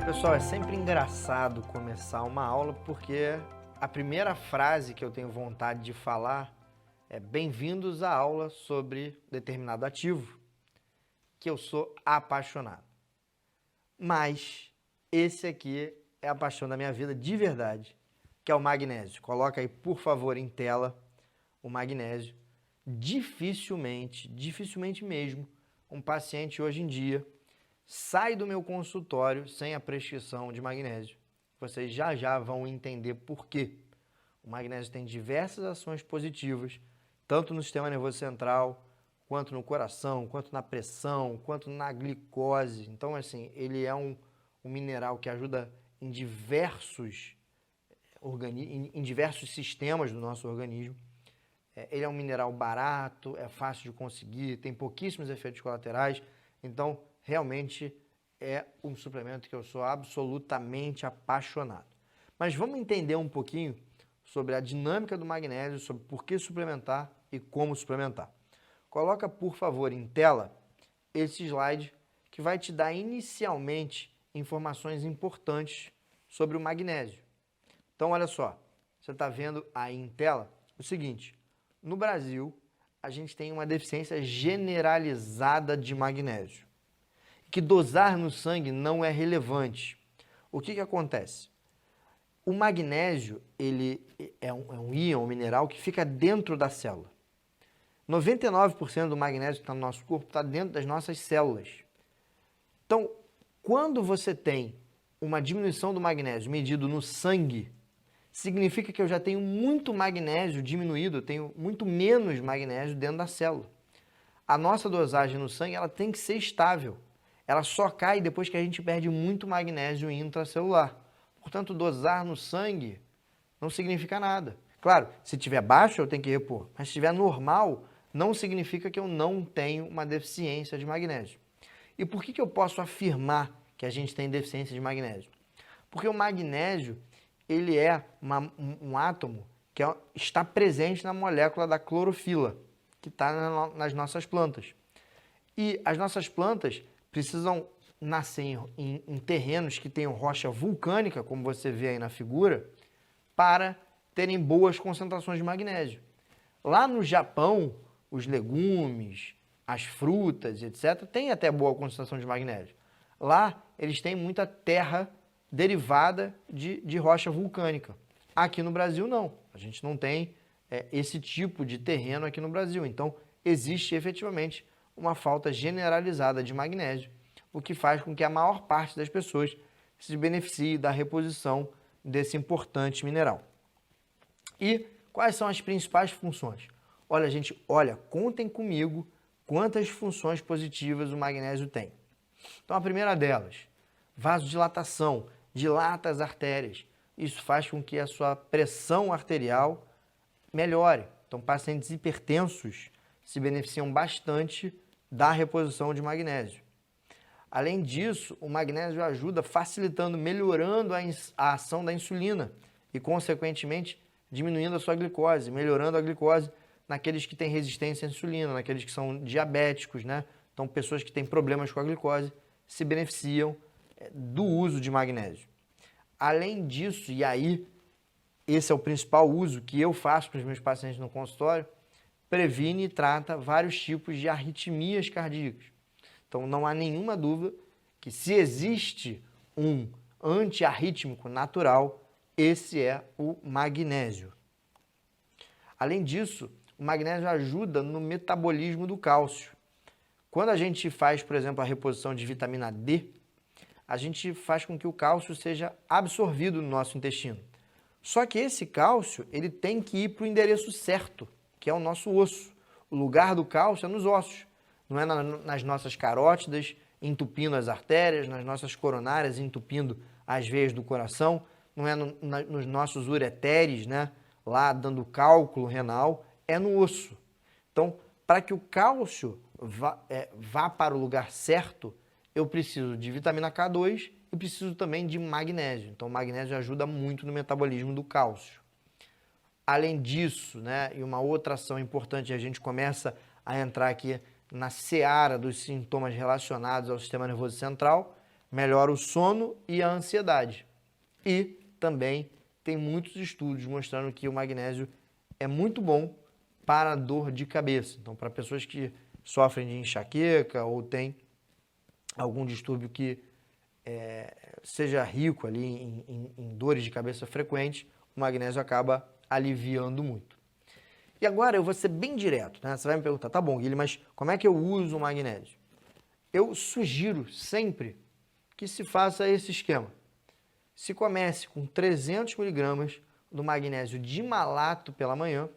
Pessoal, é sempre engraçado começar uma aula porque a primeira frase que eu tenho vontade de falar é bem-vindos à aula sobre determinado ativo, que eu sou apaixonado. Mas esse aqui é a paixão da minha vida de verdade, que é o magnésio. Coloca aí, por favor, em tela o magnésio. Dificilmente mesmo, um paciente hoje em dia sai do meu consultório sem a prescrição de magnésio. Vocês já vão entender por quê. O magnésio tem diversas ações positivas, tanto no sistema nervoso central, quanto no coração, quanto na pressão, quanto na glicose. Então, assim, ele é um mineral que ajuda em diversos sistemas do nosso organismo. Ele é um mineral barato, é fácil de conseguir, tem pouquíssimos efeitos colaterais. Então, realmente é um suplemento que eu sou absolutamente apaixonado. Mas vamos entender um pouquinho sobre a dinâmica do magnésio, sobre por que suplementar e como suplementar. Coloca, por favor, em tela esse slide que vai te dar inicialmente informações importantes sobre o magnésio. Então, olha só, você está vendo aí em tela o seguinte: no Brasil, a gente tem uma deficiência generalizada de magnésio, que dosar no sangue não é relevante. O que acontece? O magnésio, ele é um íon, um mineral que fica dentro da célula. 99% do magnésio que está no nosso corpo está dentro das nossas células. Então, quando você tem uma diminuição do magnésio medido no sangue, significa que eu já tenho muito magnésio diminuído, eu tenho muito menos magnésio dentro da célula. A nossa dosagem no sangue ela tem que ser estável. Ela só cai depois que a gente perde muito magnésio intracelular. Portanto, dosar no sangue não significa nada. Claro, se estiver baixo, eu tenho que repor. Mas se estiver normal, não significa que eu não tenho uma deficiência de magnésio. E por que eu posso afirmar que a gente tem deficiência de magnésio? Porque o magnésio ele é um átomo que está presente na molécula da clorofila, que está nas nossas plantas. E as nossas plantas precisam nascer em terrenos que tenham rocha vulcânica, como você vê aí na figura, para terem boas concentrações de magnésio. Lá no Japão, os legumes, as frutas, etc., têm até boa concentração de magnésio. Lá, eles têm muita terra derivada de rocha vulcânica. Aqui no Brasil, não. A gente não tem esse tipo de terreno aqui no Brasil. Então, existe efetivamente uma falta generalizada de magnésio, o que faz com que a maior parte das pessoas se beneficie da reposição desse importante mineral. E quais são as principais funções? Olha, gente, contem comigo quantas funções positivas o magnésio tem. Então, a primeira delas, vasodilatação, dilata as artérias. Isso faz com que a sua pressão arterial melhore. Então, pacientes hipertensos se beneficiam bastante da reposição de magnésio. Além disso, o magnésio ajuda facilitando, melhorando a ação da insulina e, consequentemente, diminuindo a sua glicose, melhorando a glicose naqueles que têm resistência à insulina, naqueles que são diabéticos, né? Então, pessoas que têm problemas com a glicose se beneficiam do uso de magnésio. Além disso, e aí, esse é o principal uso que eu faço para os meus pacientes no consultório, previne e trata vários tipos de arritmias cardíacas. Então, não há nenhuma dúvida que se existe um antiarrítmico natural, esse é o magnésio. Além disso, o magnésio ajuda no metabolismo do cálcio. Quando a gente faz, por exemplo, a reposição de vitamina D, a gente faz com que o cálcio seja absorvido no nosso intestino. Só que esse cálcio, ele tem que ir para o endereço certo, que é o nosso osso. O lugar do cálcio é nos ossos. Não é nas nossas carótidas, entupindo as artérias, nas nossas coronárias, entupindo as veias do coração, não é nos nossos ureteres, né? Lá dando cálculo renal, é no osso. Então, para que o cálcio vá para o lugar certo, eu preciso de vitamina K2 e preciso também de magnésio. Então, o magnésio ajuda muito no metabolismo do cálcio. Além disso, né, e uma outra ação importante, a gente começa a entrar aqui na seara dos sintomas relacionados ao sistema nervoso central, melhora o sono e a ansiedade. E também tem muitos estudos mostrando que o magnésio é muito bom para a dor de cabeça. Então, para pessoas que sofrem de enxaqueca ou têm algum distúrbio que seja rico ali em dores de cabeça frequentes, o magnésio acaba aliviando muito. E agora eu vou ser bem direto, né? Você vai me perguntar, tá bom, Guilherme, mas como é que eu uso o magnésio? Eu sugiro sempre que se faça esse esquema. Se comece com 300 miligramas do magnésio dimalato pela manhã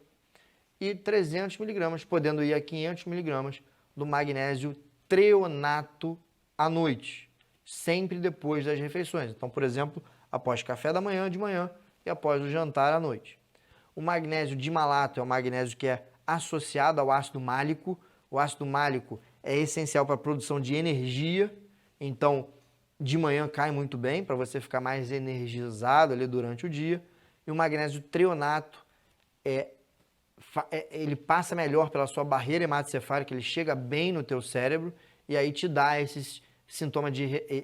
e 300 miligramas, podendo ir a 500 miligramas do magnésio treonato à noite, sempre depois das refeições. Então, por exemplo, após café da manhã de manhã e após o jantar à noite. O magnésio dimalato é o magnésio que é associado ao ácido málico. O ácido málico é essencial para a produção de energia, então de manhã cai muito bem para você ficar mais energizado ali durante o dia. E o magnésio treonato ele passa melhor pela sua barreira hematocefálica, ele chega bem no teu cérebro e aí te dá esses sintomas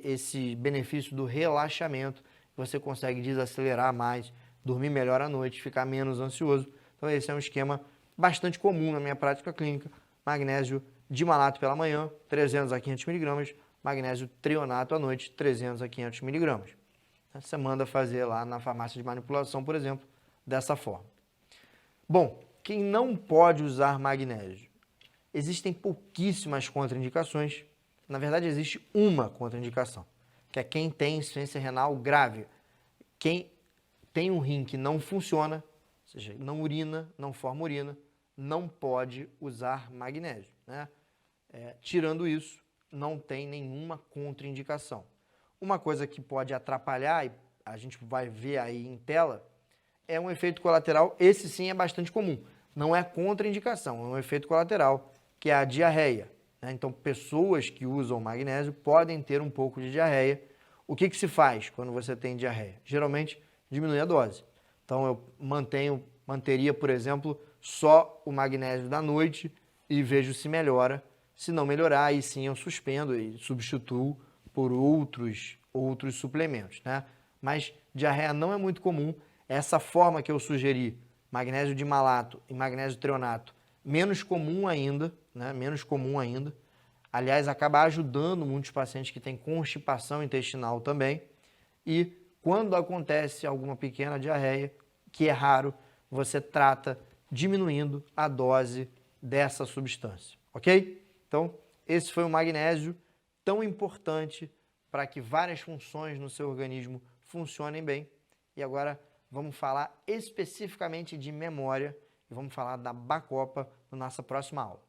esse benefício do relaxamento. Você consegue desacelerar mais, dormir melhor à noite, ficar menos ansioso. Então esse é um esquema bastante comum na minha prática clínica. Magnésio dimalato pela manhã, 300 a 500 miligramas. Magnésio treonato à noite, 300 a 500 miligramas. Você manda fazer lá na farmácia de manipulação, por exemplo, dessa forma. Bom, quem não pode usar magnésio? Existem pouquíssimas contraindicações. Na verdade, existe uma contraindicação, que é quem tem insuficiência renal grave. Quem tem um rim que não funciona, ou seja, não urina, não forma urina, não pode usar magnésio, né? Tirando isso, não tem nenhuma contraindicação. Uma coisa que pode atrapalhar, e a gente vai ver aí em tela, é um efeito colateral, esse sim é bastante comum. Não é contraindicação, é um efeito colateral, que é a diarreia, né? Então, pessoas que usam magnésio podem ter um pouco de diarreia. O que se faz quando você tem diarreia? Geralmente, diminui a dose. Então, eu manteria, por exemplo, só o magnésio da noite e vejo se melhora. Se não melhorar, aí sim eu suspendo e substituo por outros suplementos, né? Mas diarreia não é muito comum. Essa forma que eu sugeri, magnésio dimalato e magnésio treonato, menos comum ainda, né? Menos comum ainda. Aliás, acaba ajudando muitos pacientes que têm constipação intestinal também. E quando acontece alguma pequena diarreia, que é raro, você trata diminuindo a dose dessa substância, ok? Então, esse foi o magnésio, tão importante para que várias funções no seu organismo funcionem bem. E agora vamos falar especificamente de memória e vamos falar da Bacopa na nossa próxima aula.